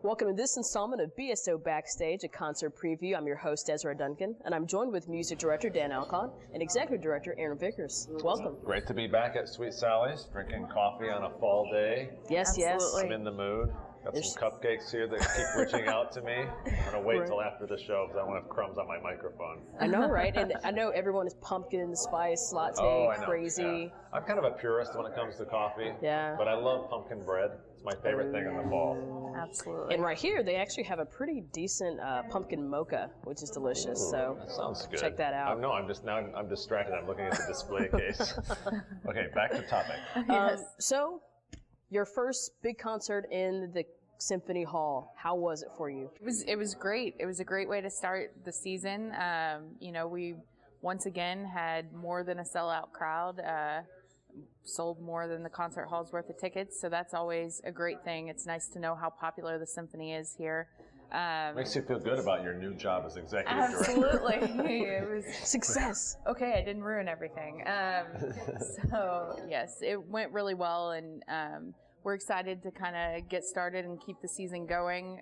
Welcome to this installment of BSO Backstage, a concert preview. I'm your host, Desirée Duncan, and I'm joined with music director Dan Allcott and executive director Erin Vickers. Welcome. Great to be back at Sweet Sally's, drinking coffee on a fall day. Yes, Absolutely. yes. I'm in the mood. Got some cupcakes here that keep reaching out to me. I'm going to wait till after the show because I won't have crumbs on my microphone. I know, right? And I know everyone is pumpkin spice latte, crazy. Yeah. I'm kind of a purist when it comes to coffee. Yeah. But I love pumpkin bread. It's my favorite thing in the fall. Absolutely. And right here, they actually have a pretty decent pumpkin mocha, which is delicious. Ooh, so that sounds good. Check that out. No, I'm distracted. I'm looking at the display case. Okay, back to topic. Yes. So, your first big concert in the Symphony Hall, how was it for you? It was great. It was a great way to start the season. We once again had more than a sellout crowd, sold more than the concert hall's worth of tickets, so that's always a great thing. It's nice to know how popular the symphony is here. Makes you feel good about your new job as executive director. Absolutely. It was Success. okay. I didn't ruin everything. So yes, it went really well, and we're excited to kind of get started and keep the season going.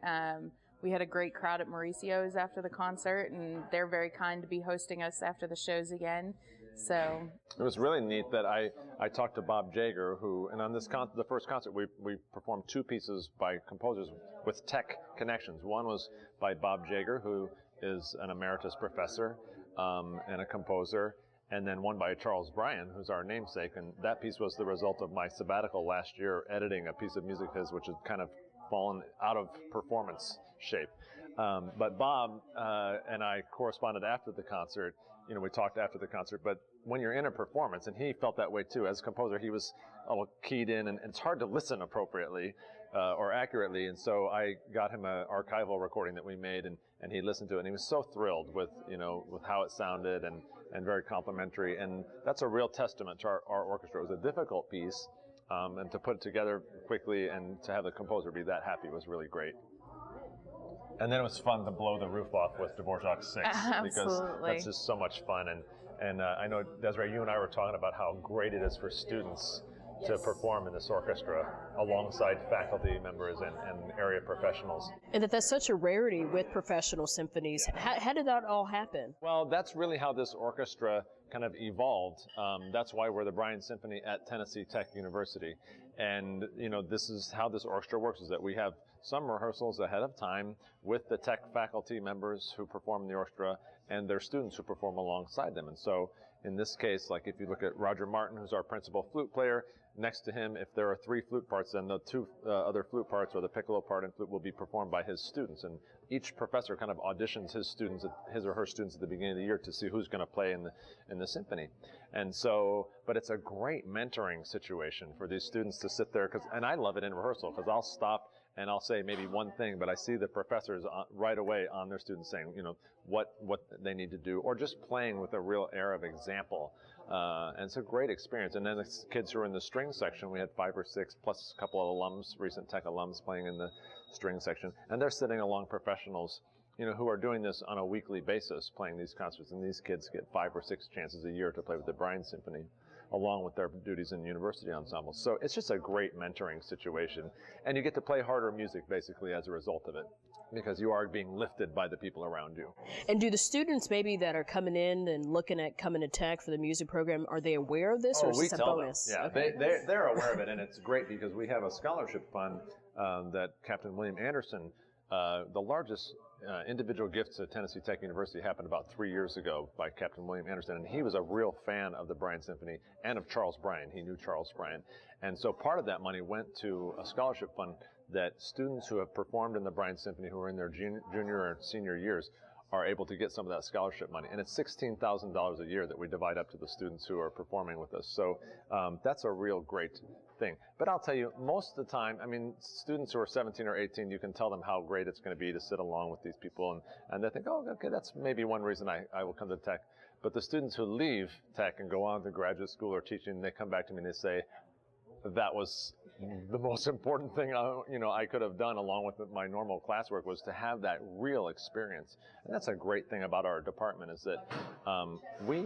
We had a great crowd at Mauricio's after the concert, and they're very kind to be hosting us after the shows again. So it was really neat that I talked to Bob Jager, and on this the first concert we performed two pieces by composers with tech connections. One was by Bob Jager, who is an emeritus professor and a composer, and then one by Charles Bryan, who's our namesake. And that piece was the result of my sabbatical last year, editing a piece of music of his, which had kind of fallen out of performance shape. But Bob and I corresponded after the concert. We talked after the concert, but when you're in a performance, and he felt that way too, as a composer, he was all keyed in, and it's hard to listen appropriately or accurately, and so I got him an archival recording that we made, and he listened to it, and he was so thrilled with how it sounded, and very complimentary, and that's a real testament to our orchestra. It was a difficult piece, and to put it together quickly and to have the composer be that happy was really great. And then it was fun to blow the roof off with Dvorak's 6 because that's just so much fun. And I know, Desiree, you and I were talking about how great it is for students to perform in this orchestra alongside faculty members and area professionals. And that's such a rarity with professional symphonies. How did that all happen? Well, that's really how this orchestra kind of evolved. That's why we're the Bryan Symphony at Tennessee Tech University. And, this is how this orchestra works, is that we have some rehearsals ahead of time with the tech faculty members who perform in the orchestra and their students who perform alongside them. And so in this case, like if you look at Roger Martin, who's our principal flute player, next to him, if there are 3 flute parts, then the 2 other flute parts, or the piccolo part and flute, will be performed by his students. And each professor kind of auditions his or her students at the beginning of the year to see who's going to play in the symphony. And so, but it's a great mentoring situation for these students to sit there, and I love it in rehearsal, because I'll stop and I'll say maybe one thing, but I see the professors right away on their students saying, what they need to do, or just playing with a real air of example. And it's a great experience. And then the kids who are in the string section, we had 5 or 6, plus a couple of alums, recent tech alums playing in the string section. And they're sitting along professionals, who are doing this on a weekly basis, playing these concerts. And these kids get 5 or 6 chances a year to play with the Bryan Symphony, along with their duties in university ensembles. So it's just a great mentoring situation. And you get to play harder music, basically, as a result of it, because you are being lifted by the people around you. And do the students maybe that are coming in and looking at coming to tech for the music program, are they aware of this, or is this a bonus? Them. Yeah, okay. they're aware of it, and it's great because we have a scholarship fund that Captain William Anderson, the largest individual gift to Tennessee Tech University happened about 3 years ago by Captain William Anderson, and he was a real fan of the Bryan Symphony and of Charles Bryan. He knew Charles Bryan. And so part of that money went to a scholarship fund that students who have performed in the Bryan Symphony, who are in their junior or senior years, are able to get some of that scholarship money. And it's $16,000 a year that we divide up to the students who are performing with us. So that's a real great thing. But I'll tell you, most of the time, students who are 17 or 18, you can tell them how great it's going to be to sit along with these people. And they think, oh, okay, that's maybe one reason I will come to tech. But the students who leave tech and go on to graduate school or teaching, they come back to me and they say, that was the most important thing I could have done, along with my normal classwork, was to have that real experience. And that's a great thing about our department, is that we,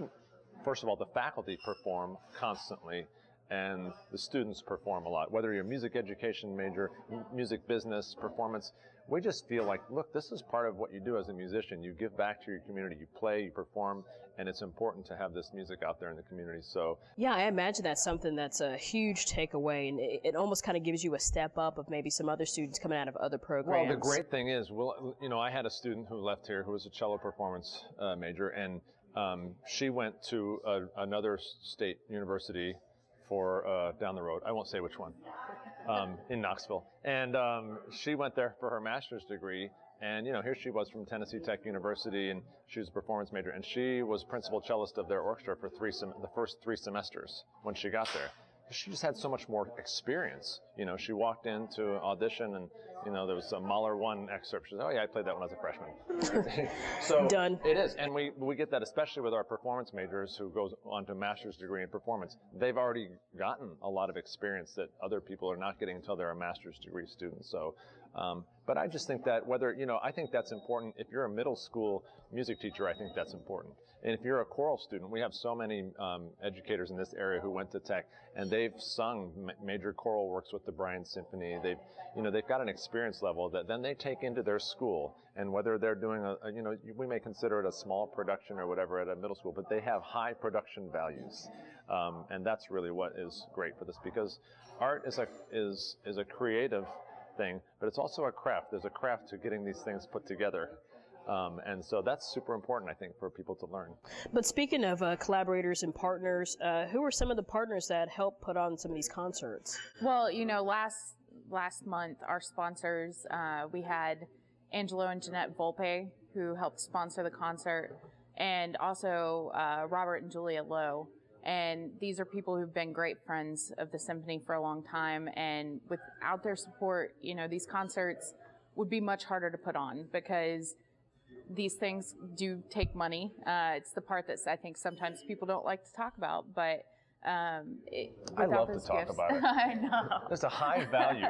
first of all, the faculty perform constantly, and the students perform a lot. Whether you're a music education major, music business, performance, we just feel like, look, this is part of what you do as a musician. You give back to your community, you play, you perform, and it's important to have this music out there in the community. So yeah, I imagine that's something that's a huge takeaway, and it almost kind of gives you a step up of maybe some other students coming out of other programs. Well, the great thing is, I had a student who left here who was a cello performance major, and she went to another state university for down the road. I won't say which one. In Knoxville. And she went there for her master's degree. And, here she was from Tennessee Tech University, and she was a performance major. And she was principal cellist of their orchestra for the first 3 semesters when she got there. She just had so much more experience. She walked into audition, and, there was a Mahler 1 excerpt. She said, oh, yeah, I played that when I was a freshman. So done. It is. And we get that, especially with our performance majors who goes on to a master's degree in performance. They've already gotten a lot of experience that other people are not getting until they're a master's degree student. So, but I just think that I think that's important. If you're a middle school music teacher, I think that's important. And if you're a choral student, we have so many educators in this area who went to Tech, and they've sung major choral works with the Bryan Symphony. They've got an experience level that then they take into their school, and whether they're doing we may consider it a small production or whatever at a middle school, but they have high production values, and that's really what is great for this, because art is a creative thing, but it's also a craft. There's a craft to getting these things put together. And so that's super important, I think, for people to learn. But speaking of collaborators and partners, who are some of the partners that help put on some of these concerts? Well, last month, our sponsors, we had Angelo and Jeanette Volpe, who helped sponsor the concert, and also Robert and Julia Lowe. And these are people who've been great friends of the symphony for a long time. And without their support, these concerts would be much harder to put on, because these things do take money. It's the part that I think sometimes people don't like to talk about, but I love to talk about it. I know. It's a high value.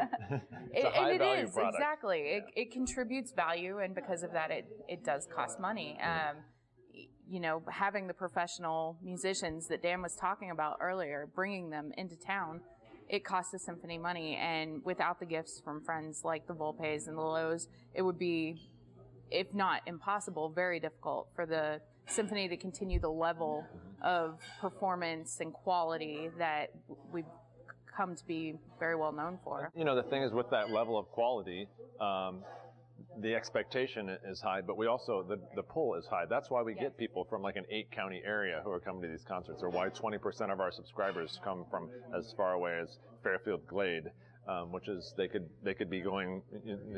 It's a high value product. Exactly. It contributes value, and because of that, it does cost money. Having the professional musicians that Dan was talking about earlier, bringing them into town, it costs the symphony money, and without the gifts from friends like the Volpes and the Lowe's, it would be, if not impossible, very difficult for the symphony to continue the level of performance and quality that we've come to be very well known for. The thing is, with that level of quality, the expectation is high, but we also, the pull is high. That's why we get people from like an 8-county area who are coming to these concerts, or why 20% of our subscribers come from as far away as Fairfield Glade. Which is they could be going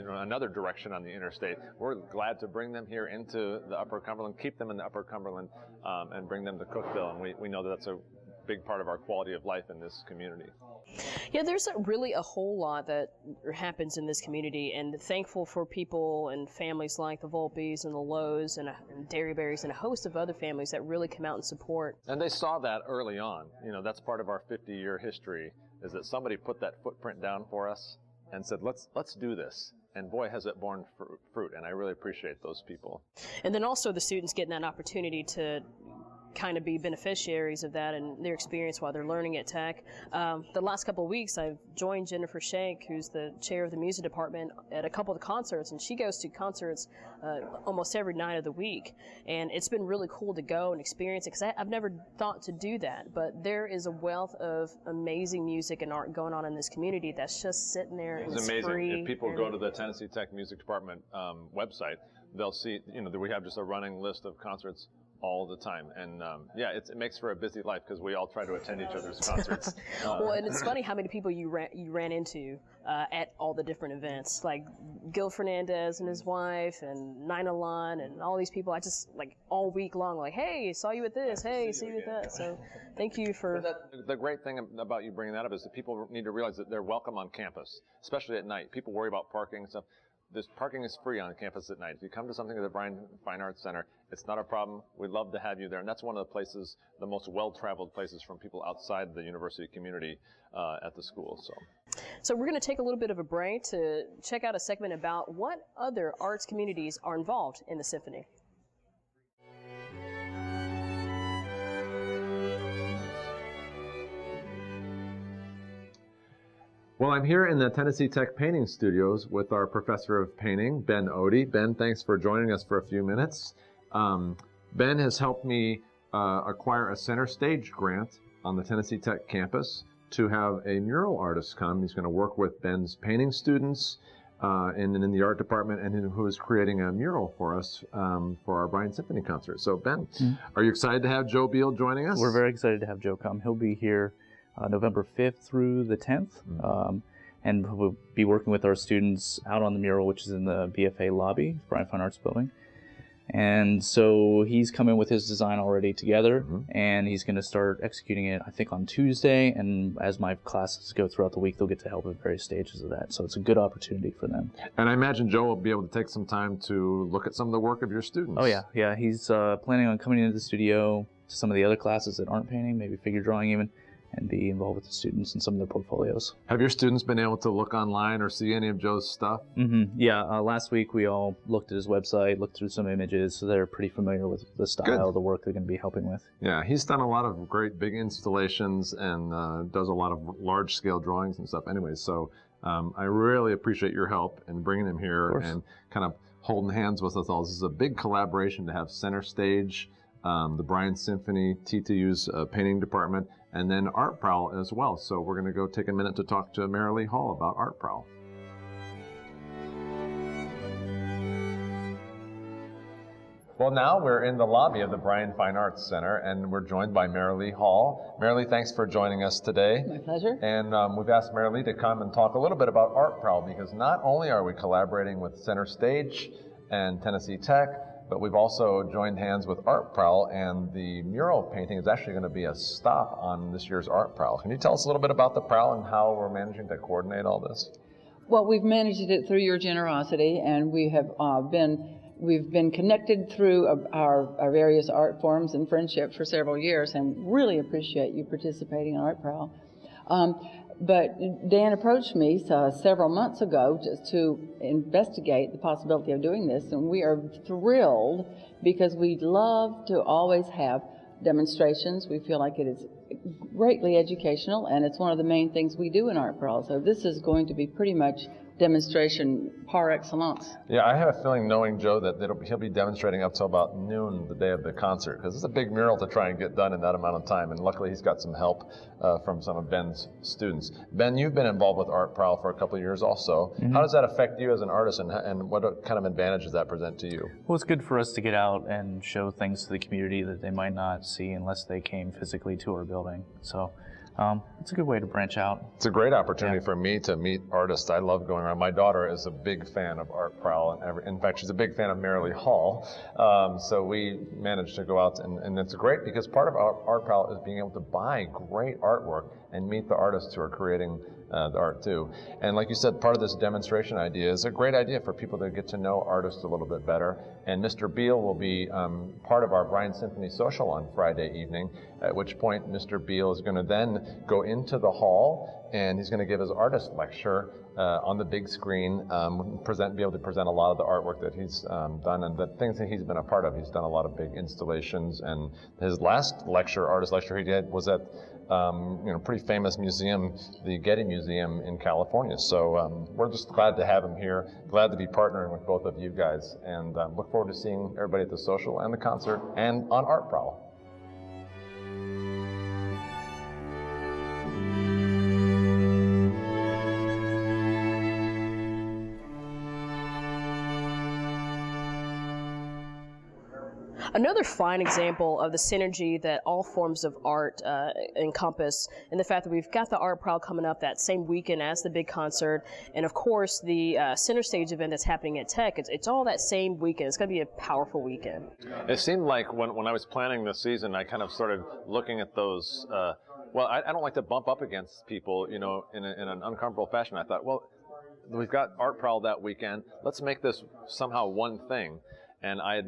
another direction on the interstate. We're glad to bring them here into the Upper Cumberland, keep them in the Upper Cumberland, and bring them to Cookeville. And we know that that's a big part of our quality of life in this community. Yeah, there's really a whole lot that happens in this community, and thankful for people and families like the Volpes and the Lowe's and Dairyberries and a host of other families that really come out and support. And they saw that early on. That's part of our 50-year history, is that somebody put that footprint down for us and said, let's do this. And boy, has it borne fruit, and I really appreciate those people. And then also the students getting that opportunity to kind of be beneficiaries of that and their experience while they're learning at Tech. The last couple of weeks, I've joined Jennifer Shank, who's the chair of the music department, at a couple of the concerts, and she goes to concerts almost every night of the week. And it's been really cool to go and experience it, because I've never thought to do that. But there is a wealth of amazing music and art going on in this community that's just sitting there. It's amazing. Free. If people go to the Tennessee Tech Music Department website, they'll see, we have just a running list of concerts all the time, and it makes for a busy life, because we all try to attend each other's concerts. Well, and it's funny how many people you ran into at all the different events, like Gil Fernandez and his wife, and Nina Lon, and all these people. I just all week long, hey, saw you at this, hey, see you at that. So, thank you for. The great thing about you bringing that up is that people need to realize that they're welcome on campus, especially at night. People worry about parking and stuff. This parking is free on campus at night. If you come to something at the Bryan Fine Arts Center, it's not a problem. We'd love to have you there. And that's one of the places, the most well-traveled places from people outside the university community at the school. So we're going to take a little bit of a break to check out a segment about what other arts communities are involved in the symphony. Well, I'm here in the Tennessee Tech Painting Studios with our professor of painting, Ben Odie. Ben, thanks for joining us for a few minutes. Ben has helped me acquire a Centerstage grant on the Tennessee Tech campus to have a mural artist come. He's going to work with Ben's painting students in the art department, and who is creating a mural for us for our Bryan Symphony concert. So, Ben, are you excited to have Joe Biel joining us? We're very excited to have Joe come. He'll be here November 5th through the 10th, and we'll be working with our students out on the mural, which is in the BFA lobby, Bryan Fine Arts Building. And so he's coming with his design already together, and he's going to start executing it, I think, on Tuesday. And as my classes go throughout the week, they'll get to help at various stages of that. So it's a good opportunity for them. And I imagine Joe will be able to take some time to look at some of the work of your students. Oh, yeah. Yeah, he's planning on coming into the studio to some of the other classes that aren't painting, maybe figure drawing even, and be involved with the students in some of their portfolios. Have your students been able to look online or see any of Joe's stuff? Yeah, last week we all looked at his website, looked through some images, so they're pretty familiar with the style, the work they're going to be helping with. Yeah, he's done a lot of great big installations and does a lot of large-scale drawings and stuff anyways, so I really appreciate your help in bringing him here and kind of holding hands with us all. This is a big collaboration to have Centerstage, the Bryan Symphony, TTU's painting department, and then Art Prowl as well. So we're going to go take a minute to talk to Marilee Hall about Art Prowl. Well, now we're in the lobby of the Bryan Fine Arts Center, and we're joined by Marilee Hall. Marilee, thanks for joining us today. My pleasure. And we've asked Marilee to come and talk a little bit about Art Prowl, because not only are we collaborating with Centerstage and Tennessee Tech, but we've also joined hands with Art Prowl, and the mural painting is actually going to be a stop on this year's Art Prowl. Can you tell us a little bit about the Prowl and how we're managing to coordinate all this? Well, we've managed it through your generosity, and we have we've been connected through our various art forms and friendship for several years, and really appreciate you participating in Art Prowl. But Dan approached me several months ago just to investigate the possibility of doing this, and we are thrilled because we love to always have demonstrations. We feel like it is greatly educational, and it's one of the main things we do in Art Prowl. So this is going to be pretty much demonstration par excellence. Yeah, I have a feeling, knowing Joe, that he'll be demonstrating up till about noon the day of the concert, because it's a big mural to try and get done in that amount of time, and luckily he's got some help from some of Ben's students. Ben, you've been involved with Art Prowl for a couple of years also. How does that affect you as an artist, and what kind of advantage does that present to you? Well, it's good for us to get out and show things to the community that they might not see unless they came physically to our building. So it's a good way to branch out. It's a great opportunity for me to meet artists. I love going around. My daughter is a big fan of Art Prowl, and in fact, she's a big fan of Marilee Hall. So we managed to go out, and it's great because part of Art Prowl is being able to buy great artwork and meet the artists who are creating the art too. And like you said, part of this demonstration idea is a great idea for people to get to know artists a little bit better. And Mr. Biel will be part of our Bryan Symphony Social on Friday evening, at which point Mr. Biel is going to then go into the hall, and he's going to give his artist lecture on the big screen, be able to present a lot of the artwork that he's done and the things that he's been a part of. He's done a lot of big installations, and his last lecture, artist lecture he did, was at pretty famous museum, the Getty Museum in California. So we're just glad to have him here, glad to be partnering with both of you guys, and look forward to seeing everybody at the social and the concert and on Art Prowl. Another fine example of the synergy that all forms of art encompass, and the fact that we've got the Art Prowl coming up that same weekend as the big concert, and of course the Centerstage event that's happening at Tech. It's all that same weekend. It's going to be a powerful weekend. It seemed like when I was planning this season, I kind of started looking at those. Well, I don't like to bump up against people, in an uncomfortable fashion. I thought, well, we've got Art Prowl that weekend. Let's make this somehow one thing. And I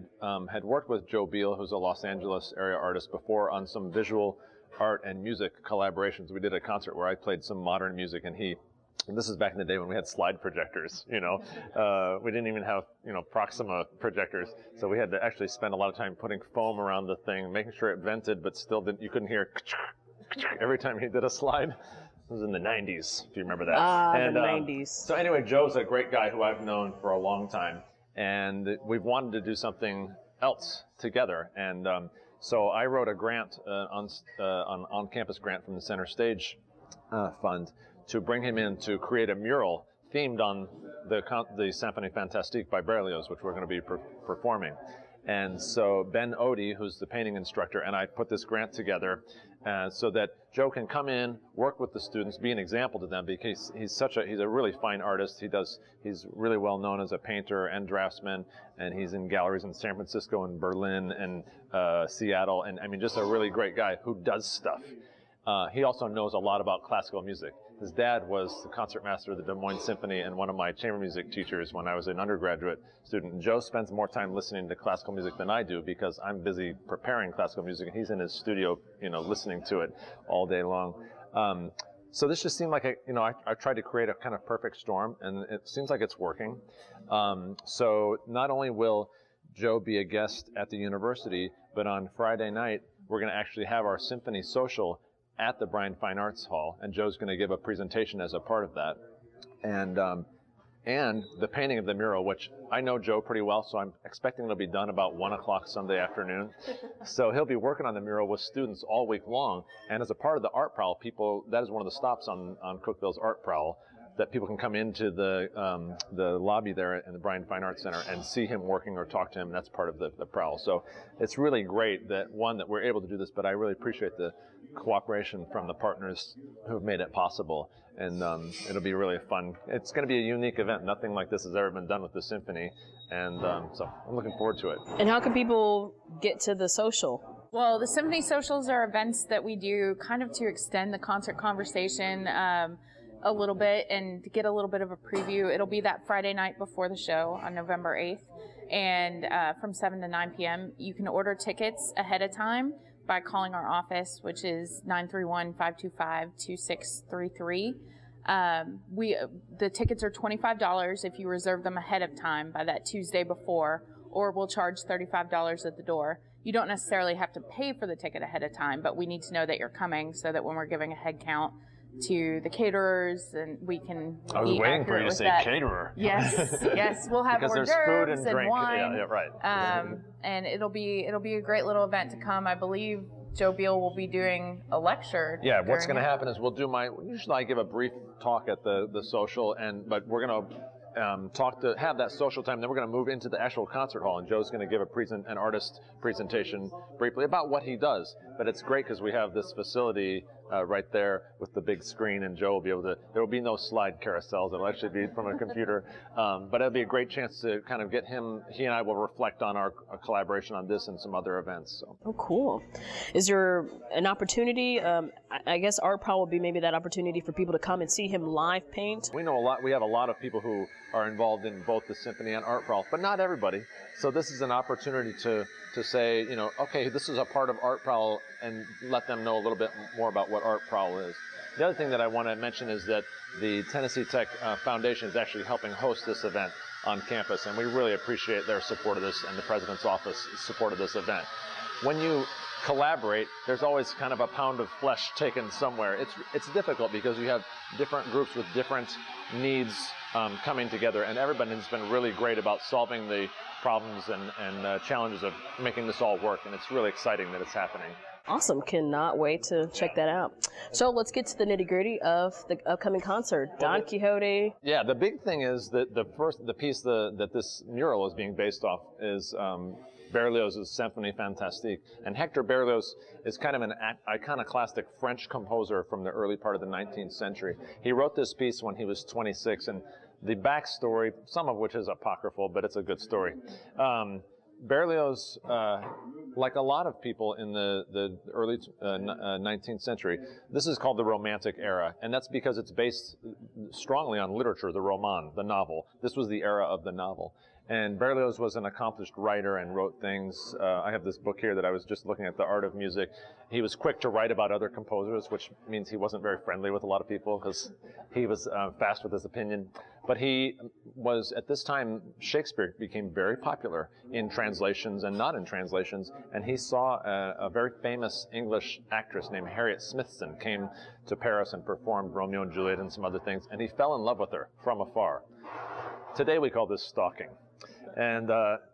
had worked with Joe Biel, who's a Los Angeles area artist, before on some visual art and music collaborations. We did a concert where I played some modern music, and this is back in the day when we had slide projectors, we didn't even have, Proxima projectors. So we had to actually spend a lot of time putting foam around the thing, making sure it vented, but still you couldn't hear every time he did a slide. It was in the 90s, if you remember that. The 90s. So anyway, Joe's a great guy who I've known for a long time, and we've wanted to do something else together. And so I wrote a grant, on-campus grant from the Centerstage Fund to bring him in to create a mural themed on the Symphonie Fantastique by Berlioz, which we're going to be performing. And so Ben Odie, who's the painting instructor, and I put this grant together so that Joe can come in, work with the students, be an example to them, because he's a really fine artist. He's really well known as a painter and draftsman, and he's in galleries in San Francisco and Berlin and Seattle, and I mean, just a really great guy who does stuff. He also knows a lot about classical music. His dad was the concertmaster of the Des Moines Symphony and one of my chamber music teachers when I was an undergraduate student. And Joe spends more time listening to classical music than I do because I'm busy preparing classical music, and he's in his studio, listening to it all day long. So this just seemed like I tried to create a kind of perfect storm, and it seems like it's working. So not only will Joe be a guest at the university, but on Friday night, we're going to actually have our symphony social at the Bryan Fine Arts Hall, and Joe's going to give a presentation as a part of that. And the painting of the mural, which I know Joe pretty well, so I'm expecting it'll be done about 1 o'clock Sunday afternoon. So he'll be working on the mural with students all week long, and as a part of the Art Prowl, that is one of the stops on Cookville's Art Prowl, that people can come into the lobby there in the Bryan Fine Arts Center and see him working or talk to him. That's part of the prowl. So it's really great that we're able to do this, but I really appreciate the cooperation from the partners who have made it possible. And it'll be really fun. It's going to be a unique event. Nothing like this has ever been done with the symphony. And so I'm looking forward to it. And how can people get to the social? Well, the Symphony Socials are events that we do kind of to extend the concert conversation a little bit and to get a little bit of a preview. It'll be that Friday night before the show on November 8th, and from 7 to 9 p.m. You can order tickets ahead of time by calling our office, which is 931-525-2633. The tickets are $25 if you reserve them ahead of time by that Tuesday before, or we'll charge $35 at the door. You don't necessarily have to pay for the ticket ahead of time, but we need to know that you're coming so that when we're giving a head count to the caterers, and we can I was waiting for you to say that. Caterer. Yes, we'll have because hors there's food d'oeuvres and drink. wine. Yeah, right. And it'll be a great little event to come. I believe Joe Biel will be doing a lecture. Yeah, what's going to happen is usually I give a brief talk at the social, but we're going to have that social time. Then we're going to move into the actual concert hall, and Joe's going to give an artist presentation briefly about what he does. But it's great because we have this facility right there with the big screen, and Joe will be able to. There will be no slide carousels. It'll actually be from a computer. But it'll be a great chance to kind of get him. He and I will reflect on our collaboration on this and some other events. So. Oh, cool. Is there an opportunity? I guess Art Prowl will be maybe that opportunity for people to come and see him live paint. We know a lot. We have a lot of people who are involved in both the symphony and Art Prowl, but not everybody. So this is an opportunity to say, okay, this is a part of Art Prowl, and let them know a little bit more about what Art Prowl is. The other thing that I want to mention is that the Tennessee Tech Foundation is actually helping host this event on campus, and we really appreciate their support of this and the President's Office support of this event. When you collaborate, there's always kind of a pound of flesh taken somewhere. It's difficult because you have different groups with different needs coming together, and everybody has been really great about solving the problems and challenges of making this all work, and it's really exciting that it's happening. Awesome. Cannot wait to check that out. So let's get to the nitty-gritty of the upcoming concert, Don Quixote. Yeah, the big thing is that the piece that this mural is being based off is Berlioz's Symphonie Fantastique. And Hector Berlioz is kind of an iconoclastic French composer from the early part of the 19th century. He wrote this piece when he was 26, and the backstory, some of which is apocryphal, but it's a good story. Berlioz, like a lot of people in the early 19th century, this is called the Romantic era, and that's because it's based strongly on literature, the roman, the novel. This was the era of the novel. And Berlioz was an accomplished writer and wrote things. I have this book here that I was just looking at, The Art of Music. He was quick to write about other composers, which means he wasn't very friendly with a lot of people because he was fast with his opinion. But he was, at this time, Shakespeare became very popular in translations and not in translations, and he saw a very famous English actress named Harriet Smithson came to Paris and performed Romeo and Juliet and some other things, and he fell in love with her from afar. Today we call this stalking. And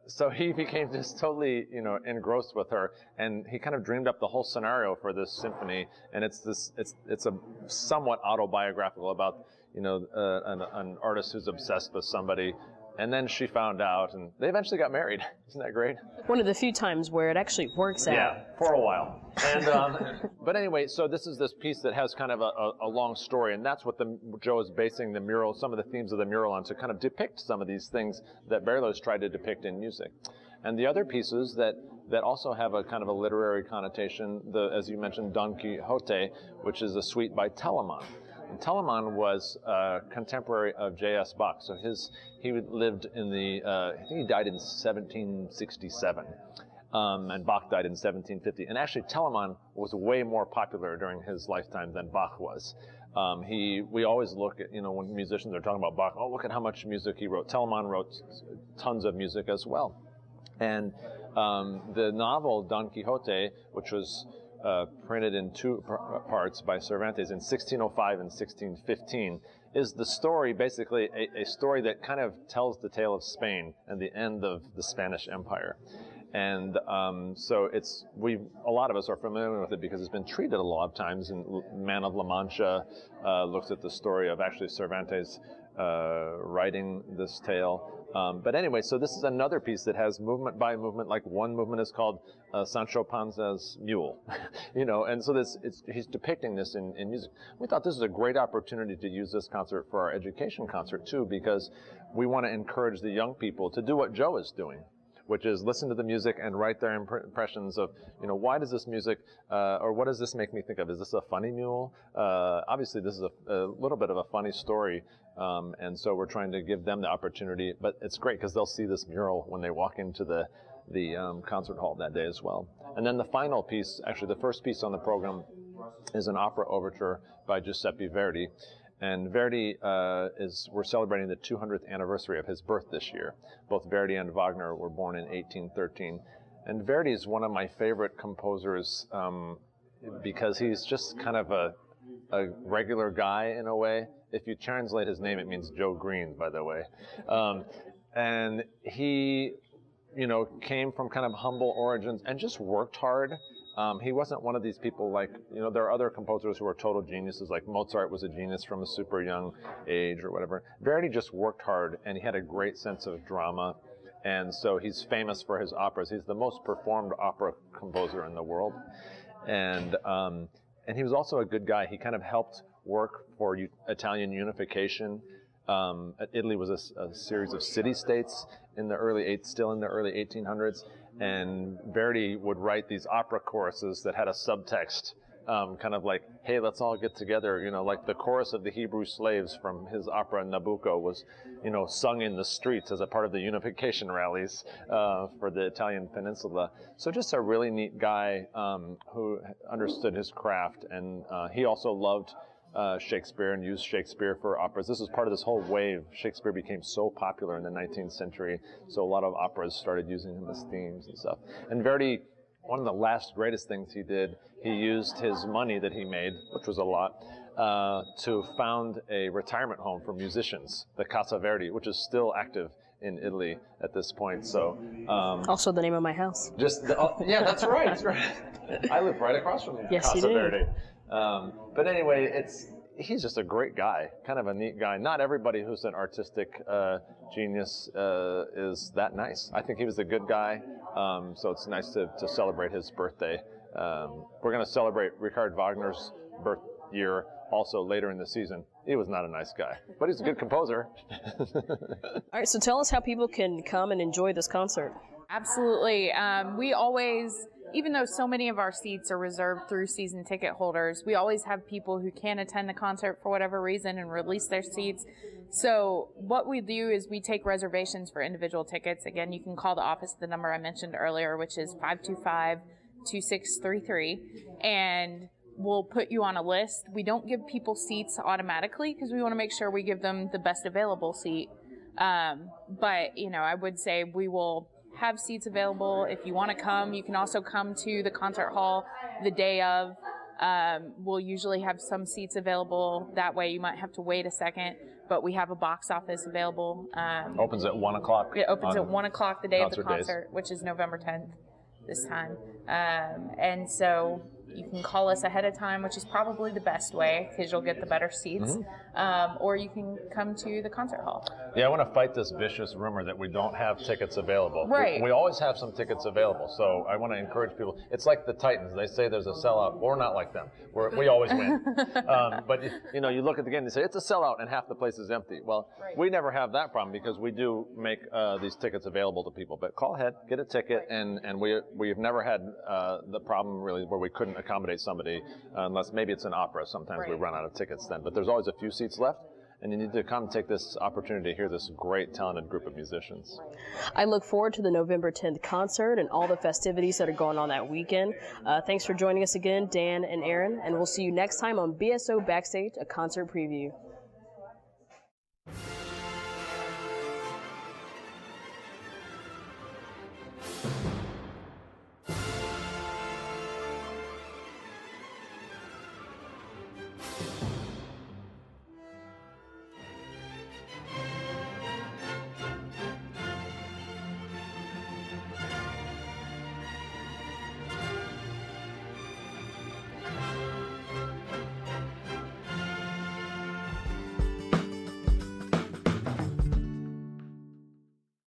so he became just totally, engrossed with her, and he kind of dreamed up the whole scenario for this symphony. And it's a somewhat autobiographical about, an artist who's obsessed with somebody. And then she found out, and they eventually got married. Isn't that great? One of the few times where it actually works out. Yeah, for a while. And but anyway, so this is this piece that has kind of a long story, and that's what Joe is basing the mural, some of the themes of the mural on, to kind of depict some of these things that Berlioz tried to depict in music. And the other pieces that also have a kind of a literary connotation, as you mentioned, Don Quixote, which is a suite by Telemann. And Telemann was a contemporary of J.S. Bach. So he lived in I think he died in 1767. And Bach died in 1750. And actually, Telemann was way more popular during his lifetime than Bach was. We always look at, when musicians are talking about Bach, oh, look at how much music he wrote. Telemann wrote tons of music as well. And the novel Don Quixote, which was printed in two parts by Cervantes in 1605 and 1615, is the story, basically a story that kind of tells the tale of Spain and the end of the Spanish Empire. And so a lot of us are familiar with it because it's been treated a lot of times. And Man of La Mancha looks at the story of actually Cervantes writing this tale. But anyway, so this is another piece that has movement by movement. Like one movement is called Sancho Panza's Mule, and so he's depicting this in music. We thought this was a great opportunity to use this concert for our education concert too, because we want to encourage the young people to do what Joe is doing, which is listen to the music and write their impressions of, why does this music, or what does this make me think of? Is this a funny mule? Obviously, this is a little bit of a funny story, and so we're trying to give them the opportunity. But it's great because they'll see this mural when they walk into the concert hall that day as well. And then the final piece, actually the first piece on the program, is an opera overture by Giuseppe Verdi. And Verdi we're celebrating the 200th anniversary of his birth this year. Both Verdi and Wagner were born in 1813. And Verdi is one of my favorite composers because he's just kind of a regular guy in a way. If you translate his name, it means Joe Green, by the way. And he, came from kind of humble origins and just worked hard. He wasn't one of these people like, there are other composers who are total geniuses, like Mozart was a genius from a super young age or whatever. Verdi just worked hard, and he had a great sense of drama, and so he's famous for his operas. He's the most performed opera composer in the world, and he was also a good guy. He kind of helped work for Italian unification. Italy was a series of city-states still in the early 1800s. And Verdi would write these opera choruses that had a subtext, kind of like, hey, let's all get together. Like the chorus of the Hebrew slaves from his opera Nabucco was, sung in the streets as a part of the unification rallies for the Italian peninsula. So just a really neat guy who understood his craft. And he also loved Shakespeare and used Shakespeare for operas. This is part of this whole wave. Shakespeare became so popular in the 19th century, so a lot of operas started using him as themes and stuff. And Verdi, one of the last greatest things he did, he used his money that he made, which was a lot, to found a retirement home for musicians, the Casa Verdi, which is still active in Italy at this point. So also the name of my house. Yeah, that's right. That's right. I live right across from Casa Verdi. But anyway, he's just a great guy, kind of a neat guy. Not everybody who's an artistic genius is that nice. I think he was a good guy, so it's nice to celebrate his birthday. We're going to celebrate Richard Wagner's birth year also later in the season. He was not a nice guy, but he's a good composer. All right, so tell us how people can come and enjoy this concert. Absolutely. We always, even though so many of our seats are reserved through season ticket holders, we always have people who can't attend the concert for whatever reason and release their seats. So what we do is we take reservations for individual tickets. Again, you can call the office, the number I mentioned earlier, which is 525-2633. And we'll put you on a list. We don't give people seats automatically because we want to make sure we give them the best available seat. But, you know, I would say we will have seats available. If you want to come, you can also come to the concert hall the day of. We'll usually have some seats available. That way you might have to wait a second, but we have a box office available. Opens at 1 o'clock. It opens at 1 o'clock the day of the concert days. concert, which is November 10th this time. And so you can call us ahead of time, which is probably the best way because you'll get the better seats. Or you can come to the concert hall. Yeah, I want to fight this vicious rumor that we don't have tickets available. Right. We always have some tickets available, so I want to encourage people. It's like the Titans. They say there's a sellout. We're not like them. We always win. But, you know, you look at the game and they say, it's a sellout, and half the place is empty. Well, we never have that problem because we do make these tickets available to people. But call ahead, get a ticket, and we've never had the problem, really, where we couldn't accommodate somebody unless maybe it's an opera. Sometimes we run out of tickets then. But there's always a few seats left. And you need to come take this opportunity to hear this great, talented group of musicians. I look forward to the November 10th concert and all the festivities that are going on that weekend. Thanks for joining us again, Dan and Erin, and we'll see you next time on BSO Backstage, a concert preview.